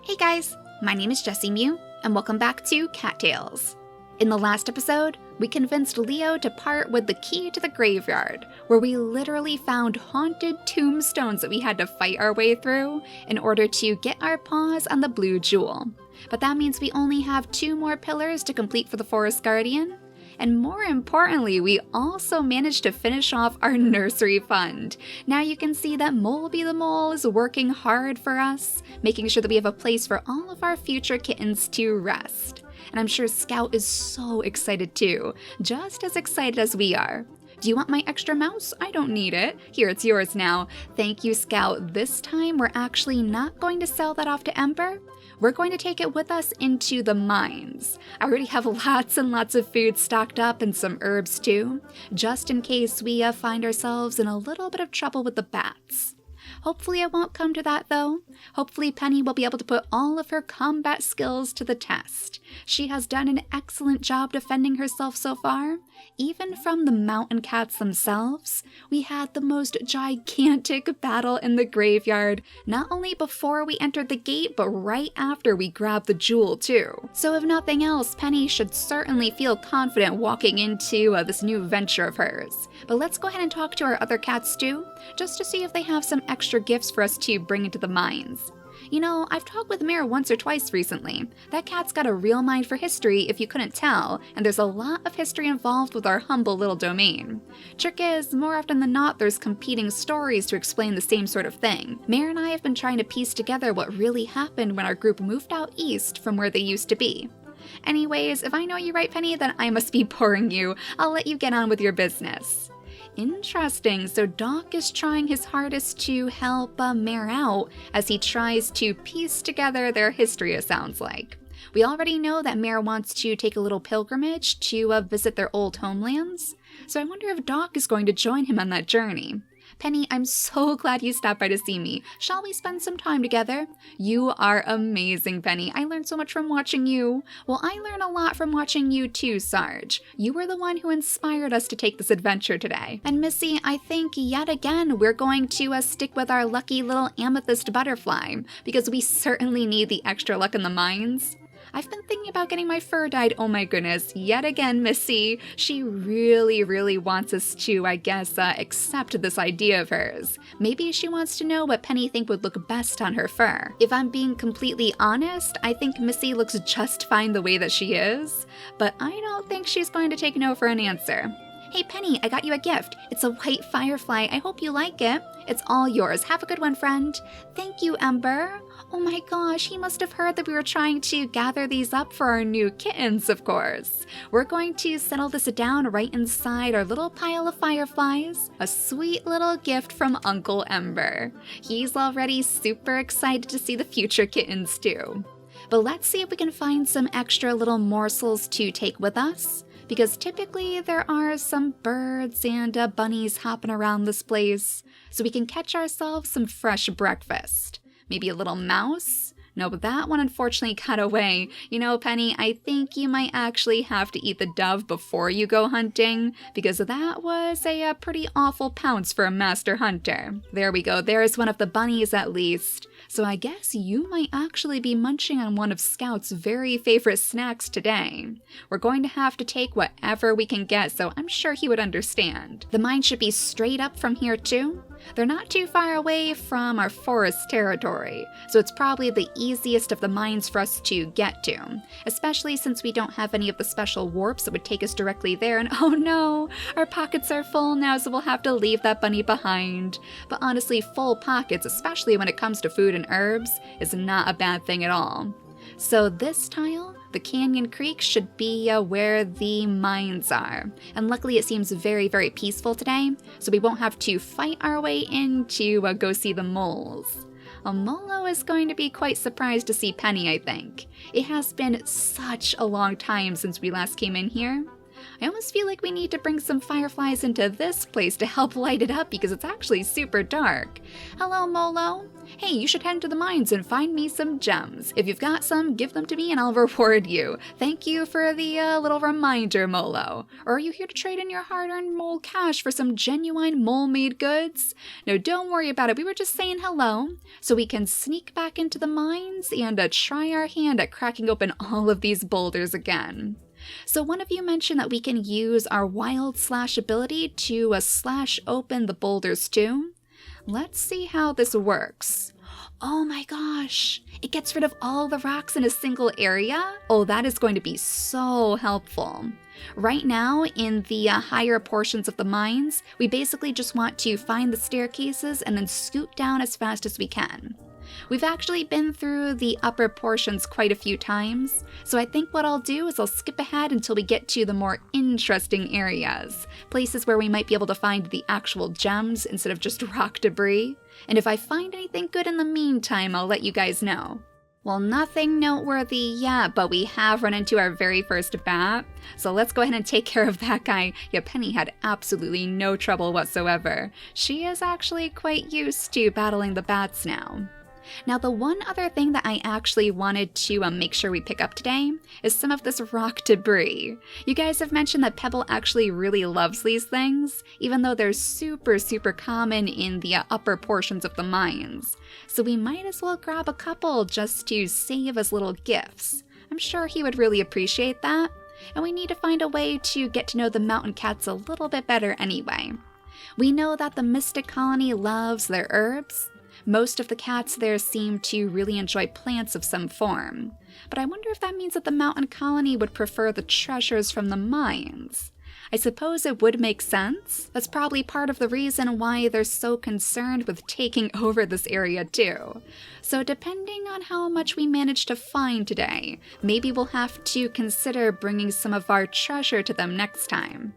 Hey guys, my name is JessiMew, and welcome back to Cattails. In the last episode, we convinced Leo to part with the key to the graveyard, where we literally found haunted tombstones that we had to fight our way through in order to get our paws on the blue jewel. But that means we only have 2 more pillars to complete for the Forest Guardian. And more importantly, we also managed to finish off our nursery fund. Now you can see that Moleby the Mole is working hard for us, making sure that we have a place for all of our future kittens to rest. And I'm sure Scout is so excited too, just as excited as we are. Do you want my extra mouse? I don't need it. Here, it's yours now. Thank you, Scout. This time, we're actually not going to sell that off to Ember. We're going to take it with us into the mines. I already have lots and lots of food stocked up and some herbs too, just in case we find ourselves in a little bit of trouble with the bats. Hopefully it won't come to that though. Hopefully Penny will be able to put all of her combat skills to the test. She has done an excellent job defending herself so far. Even from the mountain cats themselves, we had the most gigantic battle in the graveyard, not only before we entered the gate, but right after we grabbed the jewel too. So if nothing else, Penny should certainly feel confident walking into this new venture of hers. But let's go ahead and talk to our other cats too, just to see if they have some extra gifts for us to bring into the mines. You know, I've talked with Mare once or twice recently. That cat's got a real mind for history if you couldn't tell, and there's a lot of history involved with our humble little domain. Trick is, more often than not, there's competing stories to explain the same sort of thing. Mare and I have been trying to piece together what really happened when our group moved out east from where they used to be. Anyways, if I know you right, Penny, then I must be boring you. I'll let you get on with your business. Interesting, so Doc is trying his hardest to help Mare out as he tries to piece together their history, it sounds like. We already know that Mare wants to take a little pilgrimage to visit their old homelands, so I wonder if Doc is going to join him on that journey. Penny, I'm so glad you stopped by to see me. Shall we spend some time together? You are amazing, Penny. I learned so much from watching you. Well, I learn a lot from watching you too, Sarge. You were the one who inspired us to take this adventure today. And Missy, I think yet again we're going to stick with our lucky little amethyst butterfly, because we certainly need the extra luck in the mines. I've been thinking about getting my fur dyed, oh my goodness, yet again, Missy. She really wants us to, I guess, accept this idea of hers. Maybe she wants to know what Penny think would look best on her fur. If I'm being completely honest, I think Missy looks just fine the way that she is, but I don't think she's going to take no for an answer. Hey Penny, I got you a gift. It's a white firefly. I hope you like it. It's all yours. Have a good one, friend. Thank you, Ember. Oh my gosh, he must have heard that we were trying to gather these up for our new kittens, of course. We're going to settle this down right inside our little pile of fireflies. A sweet little gift from Uncle Ember. He's already super excited to see the future kittens too. But let's see if we can find some extra little morsels to take with us, because typically there are some birds and bunnies hopping around this place, so we can catch ourselves some fresh breakfast. Maybe a little mouse? No, but that one unfortunately got away. You know, Penny, I think you might actually have to eat the dove before you go hunting, because that was a pretty awful pounce for a master hunter. There we go, there's one of the bunnies at least. So I guess you might actually be munching on one of Scout's very favorite snacks today. We're going to have to take whatever we can get, so I'm sure he would understand. The mine should be straight up from here too. They're not too far away from our forest territory, so it's probably the easiest of the mines for us to get to, especially since we don't have any of the special warps that would take us directly there, and oh no, our pockets are full now, so we'll have to leave that bunny behind. But honestly, full pockets, especially when it comes to food and herbs, is not a bad thing at all. So this tile, the Canyon Creek, should be where the mines are. And luckily it seems very peaceful today, so we won't have to fight our way in to go see the moles. Molo is going to be quite surprised to see Penny, I think. It has been such a long time since we last came in here. I almost feel like we need to bring some fireflies into this place to help light it up because it's actually super dark. Hello, Molo. Hey, you should head into the mines and find me some gems. If you've got some, give them to me and I'll reward you. Thank you for the little reminder, Molo. Or are you here to trade in your hard-earned mole cash for some genuine mole-made goods? No, don't worry about it. We were just saying hello so we can sneak back into the mines and try our hand at cracking open all of these boulders again. So one of you mentioned that we can use our wild slash ability to slash open the boulders too. Let's see how this works. Oh my gosh, it gets rid of all the rocks in a single area? Oh, that is going to be so helpful. Right now, in the higher portions of the mines, we basically just want to find the staircases and then scoot down as fast as we can. We've actually been through the upper portions quite a few times, so I think what I'll do is I'll skip ahead until we get to the more interesting areas, places where we might be able to find the actual gems instead of just rock debris, and if I find anything good in the meantime, I'll let you guys know. Well, nothing noteworthy yet, but we have run into our very first bat, so let's go ahead and take care of that guy. Yeah, Penny had absolutely no trouble whatsoever. She is actually quite used to battling the bats now. Now, the one other thing that I actually wanted to make sure we pick up today is some of this rock debris. You guys have mentioned that Pebble actually really loves these things, even though they're super common in the upper portions of the mines. So we might as well grab a couple just to save as little gifts. I'm sure he would really appreciate that, and we need to find a way to get to know the mountain cats a little bit better anyway. We know that the Mystic Colony loves their herbs. Most of the cats there seem to really enjoy plants of some form, but I wonder if that means that the mountain colony would prefer the treasures from the mines. I suppose it would make sense. That's probably part of the reason why they're so concerned with taking over this area too. So depending on how much we manage to find today, maybe we'll have to consider bringing some of our treasure to them next time.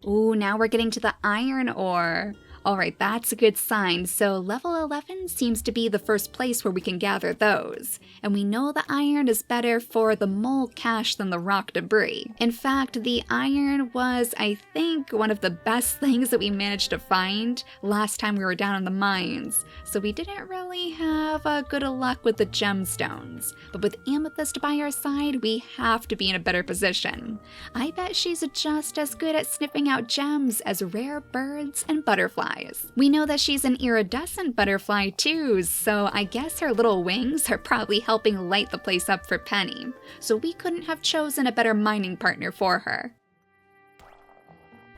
Ooh, now we're getting to the iron ore. Alright, that's a good sign. So level 11 seems to be the first place where we can gather those. And we know the iron is better for the mole cache than the rock debris. In fact, the iron was, I think, one of the best things that we managed to find last time we were down in the mines. So we didn't really have good luck with the gemstones. But with Amethyst by our side, we have to be in a better position. I bet she's just as good at sniffing out gems as rare birds and butterflies. We know that she's an iridescent butterfly too, so I guess her little wings are probably helping light the place up for Penny. So we couldn't have chosen a better mining partner for her.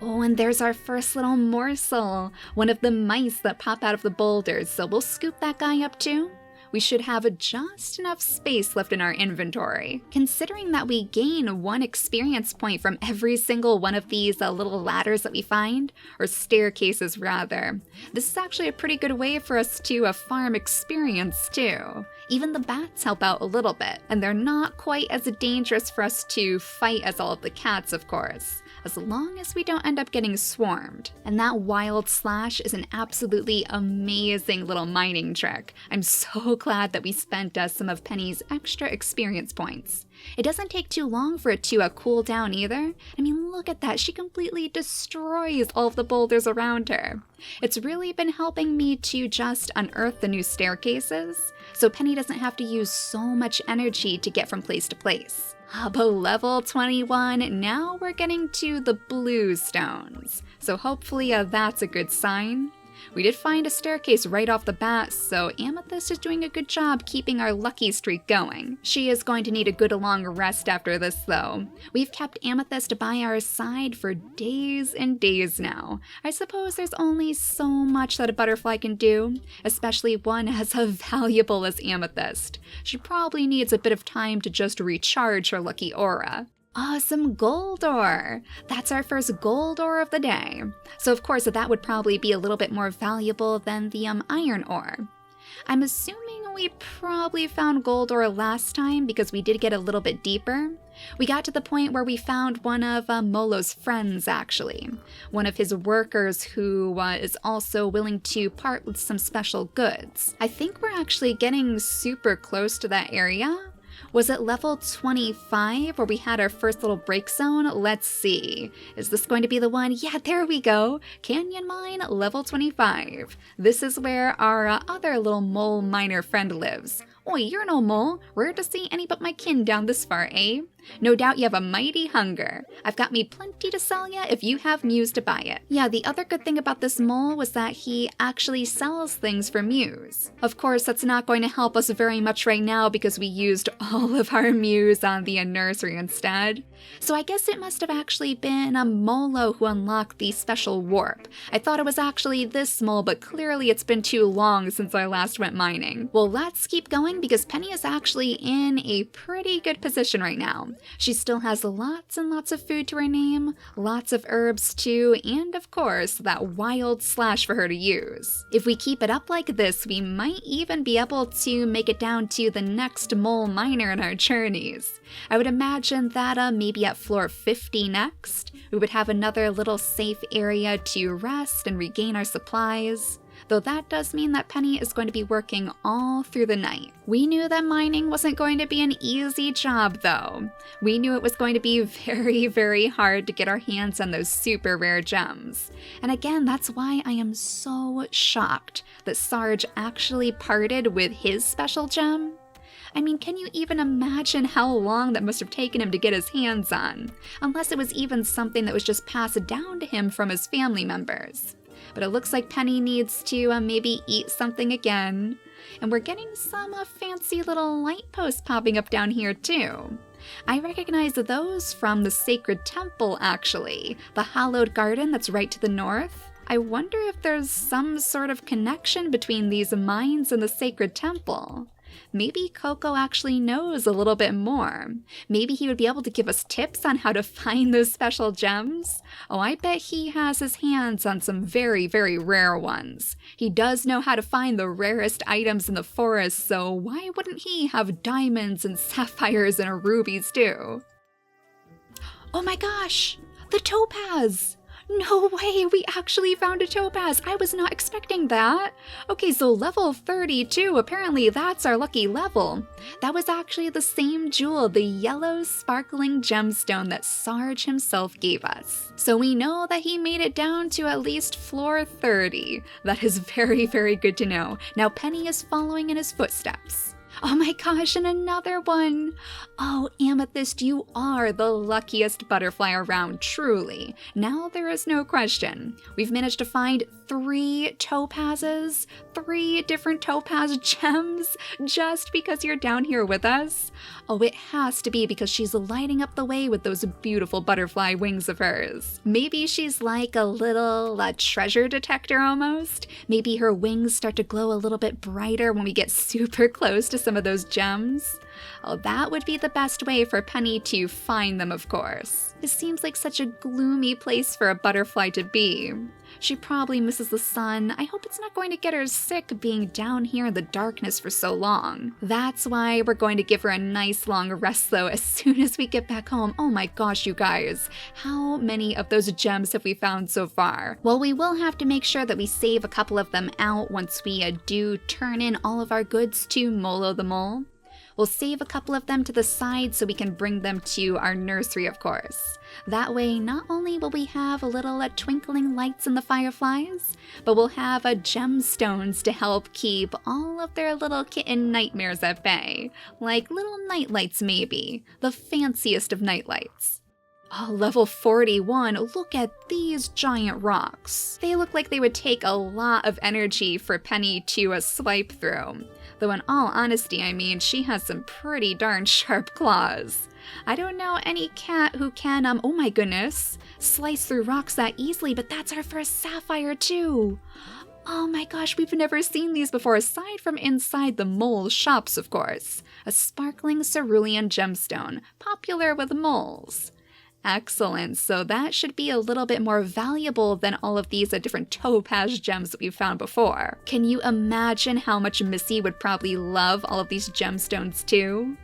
Oh, and there's our first little morsel, one of the mice that pop out of the boulders, so we'll scoop that guy up too. We should have just enough space left in our inventory. Considering that we gain 1 experience point from every single one of these little ladders that we find, or staircases rather, this is actually a pretty good way for us to farm experience too. Even the bats help out a little bit, and they're not quite as dangerous for us to fight as all of the cats, of course, as long as we don't end up getting swarmed. And that wild slash is an absolutely amazing little mining trick. I'm so glad that we spent some of Penny's extra experience points. It doesn't take too long for it to cool down either. I mean, look at that. She completely destroys all of the boulders around her. It's really been helping me to just unearth the new staircases, so Penny doesn't have to use so much energy to get from place to place. But level 21, now we're getting to the blue stones. So hopefully that's a good sign. We did find a staircase right off the bat, so Amethyst is doing a good job keeping our lucky streak going. She is going to need a good long rest after this though. We've kept Amethyst by our side for days and days now. I suppose there's only so much that a butterfly can do, especially one as valuable as Amethyst. She probably needs a bit of time to just recharge her lucky aura. Awesome gold ore! That's our first gold ore of the day. So of course that would probably be a little bit more valuable than the iron ore. I'm assuming we probably found gold ore last time because we did get a little bit deeper. We got to the point where we found one of Molo's friends actually. One of his workers who is also willing to part with some special goods. I think we're actually getting super close to that area. Was it level 25 where we had our first little break zone? Let's see. Is this going to be the one? Yeah, there we go. Canyon Mine, level 25. This is where our other little mole miner friend lives. Oi, you're no mole. Rare to see any but my kin down this far, eh? No doubt you have a mighty hunger. I've got me plenty to sell ya if you have mews to buy it. Yeah, the other good thing about this mole was that he actually sells things for mews. Of course, that's not going to help us very much right now because we used all of our mews on the nursery instead. So I guess it must have actually been a Molo who unlocked the special warp. I thought it was actually this mole, but clearly it's been too long since I last went mining. Well, let's keep going because Penny is actually in a pretty good position right now. She still has lots and lots of food to her name, lots of herbs too, and of course, that wild slash for her to use. If we keep it up like this, we might even be able to make it down to the next mole miner in our journeys. I would imagine that maybe at floor 50 next, we would have another little safe area to rest and regain our supplies. Though that does mean that Penny is going to be working all through the night. We knew that mining wasn't going to be an easy job though. We knew it was going to be very, very hard to get our hands on those super rare gems. And again, that's why I am so shocked that Sarge actually parted with his special gem. I mean, can you even imagine how long that must have taken him to get his hands on? Unless it was even something that was just passed down to him from his family members. But it looks like Penny needs to maybe eat something again. And we're getting some fancy little light posts popping up down here too. I recognize those from the Sacred Temple actually, the hallowed garden that's right to the north. I wonder if there's some sort of connection between these mines and the Sacred Temple. Maybe Coco actually knows a little bit more. Maybe he would be able to give us tips on how to find those special gems. Oh, I bet he has his hands on some very, very rare ones. He does know how to find the rarest items in the forest, so why wouldn't he have diamonds and sapphires and rubies too? Oh my gosh! The topaz! No way, we actually found a topaz. I was not expecting that. Okay, so level 32, apparently that's our lucky level. That was actually the same jewel, the yellow sparkling gemstone that Sarge himself gave us. So we know that he made it down to at least floor 30. That is very, very good to know. Now Penny is following in his footsteps. Oh my gosh, and another one! Oh, Amethyst, you are the luckiest butterfly around, truly. Now there is no question. We've managed to find 3 topazes, 3 different topaz gems, just because you're down here with us. Oh, it has to be because she's lighting up the way with those beautiful butterfly wings of hers. Maybe she's like a little treasure detector almost. Maybe her wings start to glow a little bit brighter when we get super close to some of those gems. Oh, that would be the best way for Penny to find them, of course. It seems like such a gloomy place for a butterfly to be. She probably misses the sun. I hope it's not going to get her sick being down here in the darkness for so long. That's why we're going to give her a nice long rest though as soon as we get back home. Oh my gosh, you guys. How many of those gems have we found so far? Well, we will have to make sure that we save a couple of them out once we do turn in all of our goods to Molo the Mole. We'll save a couple of them to the side so we can bring them to our nursery, of course. That way, not only will we have a little twinkling lights in the fireflies, but we'll have gemstones to help keep all of their little kitten nightmares at bay. Like little night lights, maybe. The fanciest of night lights. Oh, level 41, look at these giant rocks. They look like they would take a lot of energy for Penny to swipe through. Though in all honesty, I mean, she has some pretty darn sharp claws. I don't know any cat who can, oh my goodness, slice through rocks that easily, but that's our first sapphire too. Oh my gosh, we've never seen these before, aside from inside the mole shops, of course. A sparkling cerulean gemstone, popular with moles. Excellent, so that should be a little bit more valuable than all of these different topaz gems that we've found before. Can you imagine how much Missy would probably love all of these gemstones too?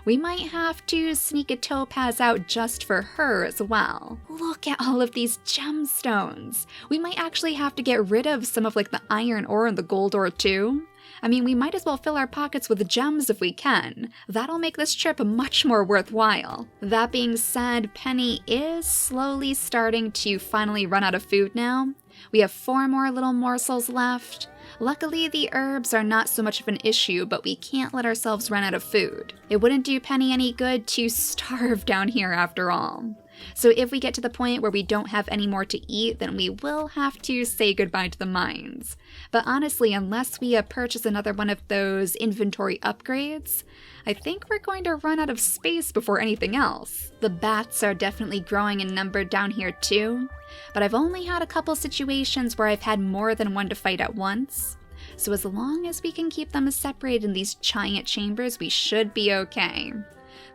We might have to sneak a topaz out just for her as well. Look at all of these gemstones. We might actually have to get rid of some of like the iron ore and the gold ore too. I mean, we might as well fill our pockets with gems if we can. That'll make this trip much more worthwhile. That being said, Penny is slowly starting to finally run out of food now. We have 4 more little morsels left. Luckily, the herbs are not so much of an issue, but we can't let ourselves run out of food. It wouldn't do Penny any good to starve down here after all. So if we get to the point where we don't have any more to eat, then we will have to say goodbye to the mines. But honestly, unless we purchase another one of those inventory upgrades, I think we're going to run out of space before anything else. The bats are definitely growing in number down here too, but I've only had a couple situations where I've had more than one to fight at once. So as long as we can keep them separated in these giant chambers, we should be okay.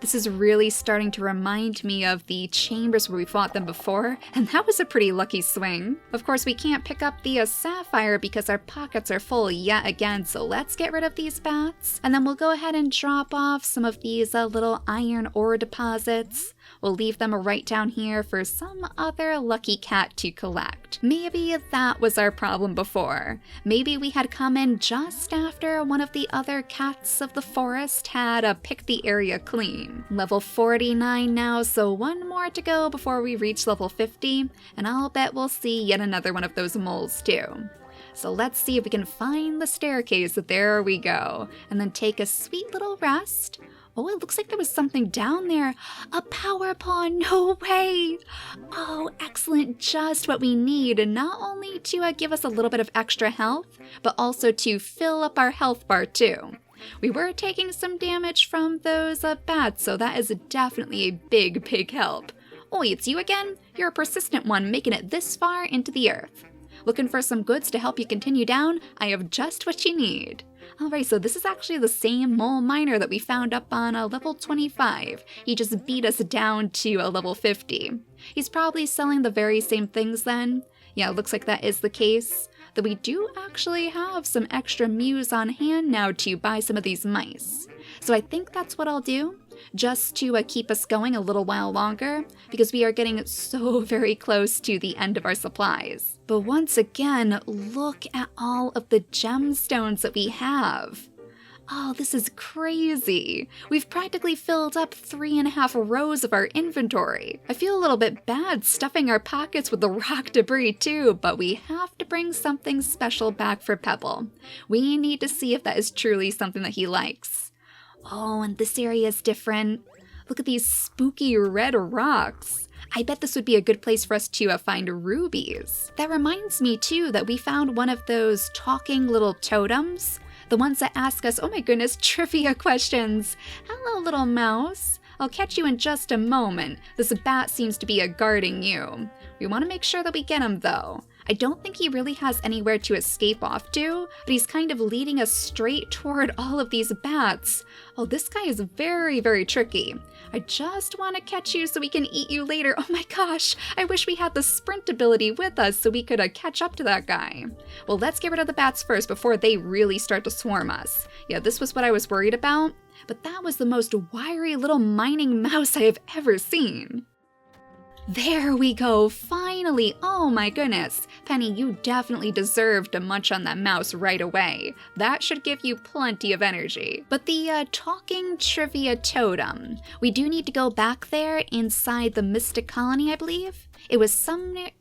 This is really starting to remind me of the chambers where we fought them before, and that was a pretty lucky swing. Of course, we can't pick up the sapphire because our pockets are full yet again, so let's get rid of these bats, and then we'll go ahead and drop off some of these little iron ore deposits. We'll leave them right down here for some other lucky cat to collect. Maybe that was our problem before. Maybe we had come in just after one of the other cats of the forest had picked the area clean. Level 49 now, so 1 more to go before we reach level 50, and I'll bet we'll see yet another one of those moles too. So let's see if we can find the staircase. There we go. And then take a sweet little rest. Oh, it looks like there was something down there. A power pawn, no way! Oh, excellent, just what we need, and not only to give us a little bit of extra health, but also to fill up our health bar too. We were taking some damage from those bats, so that is definitely a big help. Oi, it's you again? You're a persistent one, making it this far into the earth. Looking for some goods to help you continue down? I have just what you need. Alright, so this is actually the same mole miner that we found up on level 25. He just beat us down to level 50. He's probably selling the very same things then. Yeah, it looks like that is the case. Though we do actually have some extra mews on hand now to buy some of these mice. So I think that's what I'll do, just to keep us going a little while longer, because we are getting so very close to the end of our supplies. But once again, look at all of the gemstones that we have. Oh, this is crazy. We've practically filled up 3.5 rows of our inventory. I feel a little bit bad stuffing our pockets with the rock debris too, but we have to bring something special back for Pebble. We need to see if that is truly something that he likes. Oh, and this area is different. Look at these spooky red rocks. I bet this would be a good place for us to find rubies. That reminds me too that we found one of those talking little totems. The ones that ask us, oh my goodness, trivia questions. Hello, little mouse. I'll catch you in just a moment. This bat seems to be guarding you. We want to make sure that we get him though. I don't think he really has anywhere to escape off to, but he's kind of leading us straight toward all of these bats. Oh, this guy is very tricky. I just want to catch you so we can eat you later. Oh my gosh, I wish we had the sprint ability with us so we could catch up to that guy. Well, let's get rid of the bats first before they really start to swarm us. Yeah, this was what I was worried about, but that was the most wiry little mining mouse I have ever seen. There we go, finally! Oh my goodness! Penny, you definitely deserve to munch on that mouse right away. That should give you plenty of energy. But the talking trivia totem, we do need to go back there inside the Mystic Colony, I believe? It was somewhere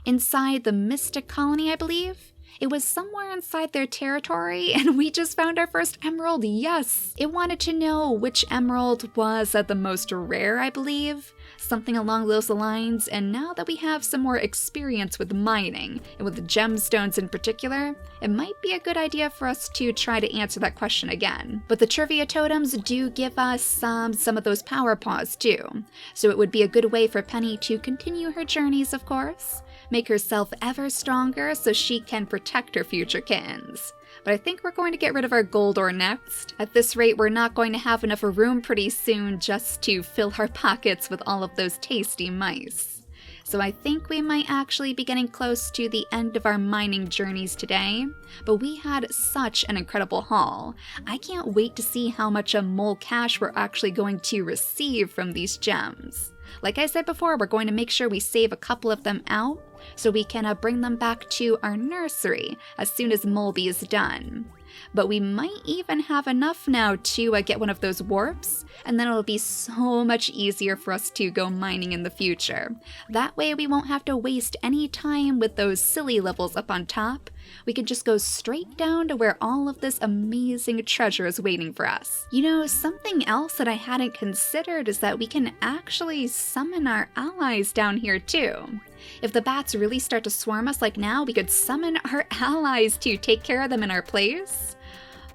inside the Mystic Colony, I believe? It was somewhere inside their territory, and we just found our first emerald, yes! It wanted to know which emerald was the most rare, I believe. Something along those lines, and now that we have some more experience with mining, and with the gemstones in particular, it might be a good idea for us to try to answer that question again. But the trivia totems do give us some of those power paws too, so it would be a good way for Penny to continue her journeys, of course. Make herself ever stronger so she can protect her future kittens. But I think we're going to get rid of our gold ore next. At this rate, we're not going to have enough room pretty soon just to fill our pockets with all of those tasty mice. So I think we might actually be getting close to the end of our mining journeys today, but we had such an incredible haul. I can't wait to see how much mole cash we're actually going to receive from these gems. Like I said before, we're going to make sure we save a couple of them out so we can bring them back to our nursery as soon as Moleby is done. But we might even have enough now to get one of those warps, and then it'll be so much easier for us to go mining in the future. That way we won't have to waste any time with those silly levels up on top. We can just go straight down to where all of this amazing treasure is waiting for us. You know, something else that I hadn't considered is that we can actually summon our allies down here too. If the bats really start to swarm us like now, we could summon our allies to take care of them in our place.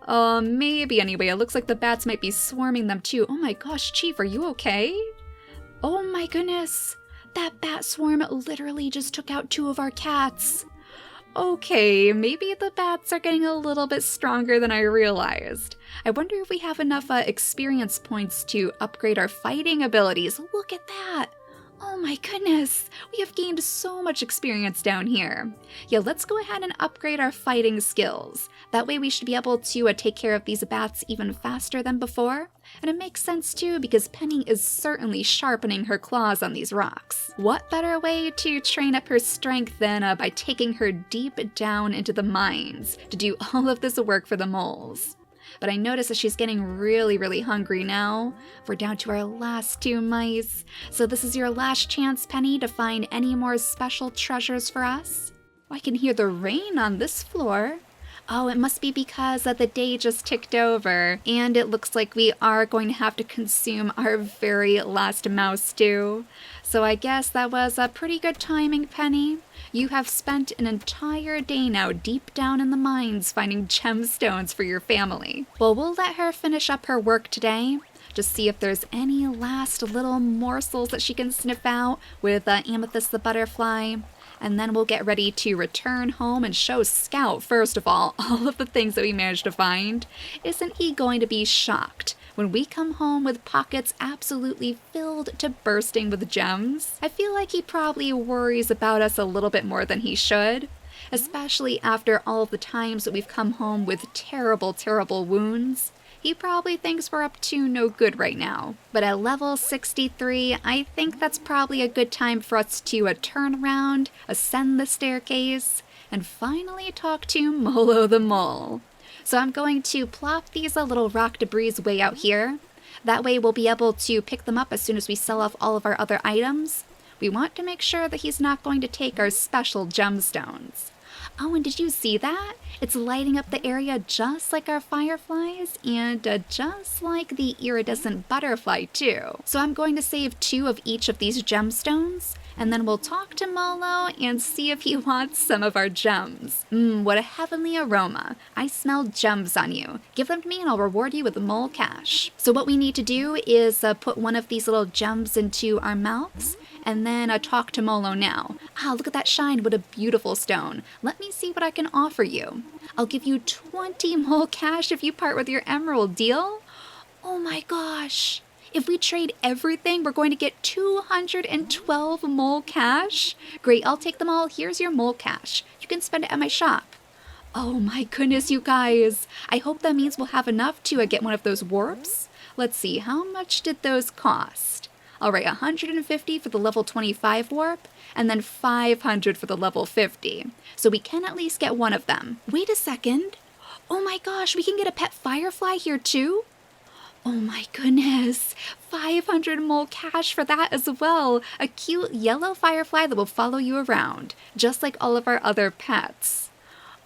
Maybe anyway. It looks like the bats might be swarming them too. Oh my gosh, Chief, are you okay? Oh my goodness. That bat swarm literally just took out 2 of our cats. Okay, maybe the bats are getting a little bit stronger than I realized. I wonder if we have enough experience points to upgrade our fighting abilities. Look at that! Oh my goodness, we have gained so much experience down here. Yeah, let's go ahead and upgrade our fighting skills. That way we should be able to take care of these bats even faster than before. And it makes sense too, because Penny is certainly sharpening her claws on these rocks. What better way to train up her strength than by taking her deep down into the mines to do all of this work for the moles? But I notice that she's getting really hungry now. We're down to our last 2 mice. So this is your last chance, Penny, to find any more special treasures for us. Oh, I can hear the rain on this floor. Oh, it must be because the day just ticked over, and it looks like we are going to have to consume our very last mouse stew. So I guess that was a pretty good timing, Penny. You have spent an entire day now deep down in the mines finding gemstones for your family. Well, we'll let her finish up her work today. Just see if there's any last little morsels that she can sniff out with Amethyst the butterfly. And then we'll get ready to return home and show Scout, first of all of the things that we managed to find. Isn't he going to be shocked when we come home with pockets absolutely filled to bursting with gems? I feel like he probably worries about us a little bit more than he should, especially after all of the times that we've come home with terrible wounds. He probably thinks we're up to no good right now. But at level 63, I think that's probably a good time for us to turn around, ascend the staircase, and finally talk to Molo the Mole. So I'm going to plop these little rock debris way out here. That way we'll be able to pick them up as soon as we sell off all of our other items. We want to make sure that he's not going to take our special gemstones. Oh, and did you see that? It's lighting up the area just like our fireflies and just like the iridescent butterfly too. So I'm going to save 2 of each of these gemstones, and then we'll talk to Molo and see if he wants some of our gems. What a heavenly aroma. I smell gems on you. Give them to me and I'll reward you with mole cash. So what we need to do is put one of these little gems into our mouths, and then talk to Molo now. Ah, look at that shine. What a beautiful stone. Let me see what I can offer you. I'll give you 20 mole cash if you part with your emerald. Deal? Oh my gosh. If we trade everything, we're going to get 212 mole cash. Great, I'll take them all. Here's your mole cash. You can spend it at my shop. Oh my goodness, you guys. I hope that means we'll have enough to get one of those warps. Let's see, how much did those cost? All right, 150 for the level 25 warp, and then 500 for the level 50. So we can at least get one of them. Wait a second. Oh my gosh, we can get a pet firefly here too? Oh my goodness, 500 mole cash for that as well. A cute yellow firefly that will follow you around, just like all of our other pets.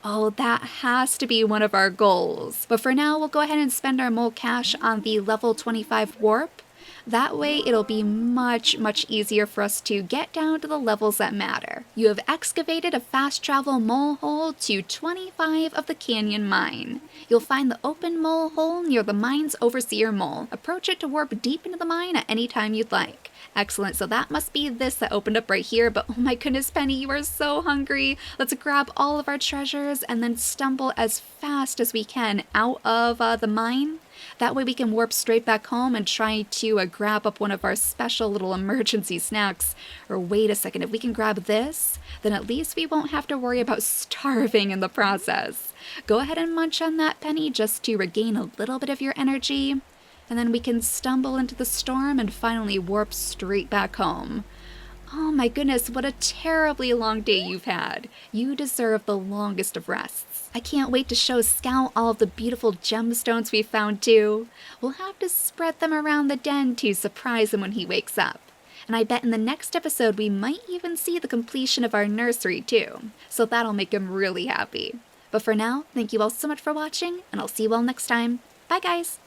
Oh, that has to be one of our goals. But for now, we'll go ahead and spend our mole cash on the level 25 warp. That way, it'll be much easier for us to get down to the levels that matter. You have excavated a fast travel mole hole to 25 of the canyon mine. You'll find the open mole hole near the mine's overseer mole. Approach it to warp deep into the mine at any time you'd like. Excellent, so that must be this that opened up right here, but oh my goodness, Penny, you are so hungry. Let's grab all of our treasures and then stumble as fast as we can out of the mine. That way we can warp straight back home and try to grab up one of our special little emergency snacks. Or wait a second, if we can grab this, then at least we won't have to worry about starving in the process. Go ahead and munch on that, Penny, just to regain a little bit of your energy. And then we can stumble into the storm and finally warp straight back home. Oh my goodness, what a terribly long day you've had. You deserve the longest of rests. I can't wait to show Scout all of the beautiful gemstones we found too. We'll have to spread them around the den to surprise him when he wakes up. And I bet in the next episode we might even see the completion of our nursery too, so that'll make him really happy. But for now, thank you all so much for watching, and I'll see you all next time. Bye guys!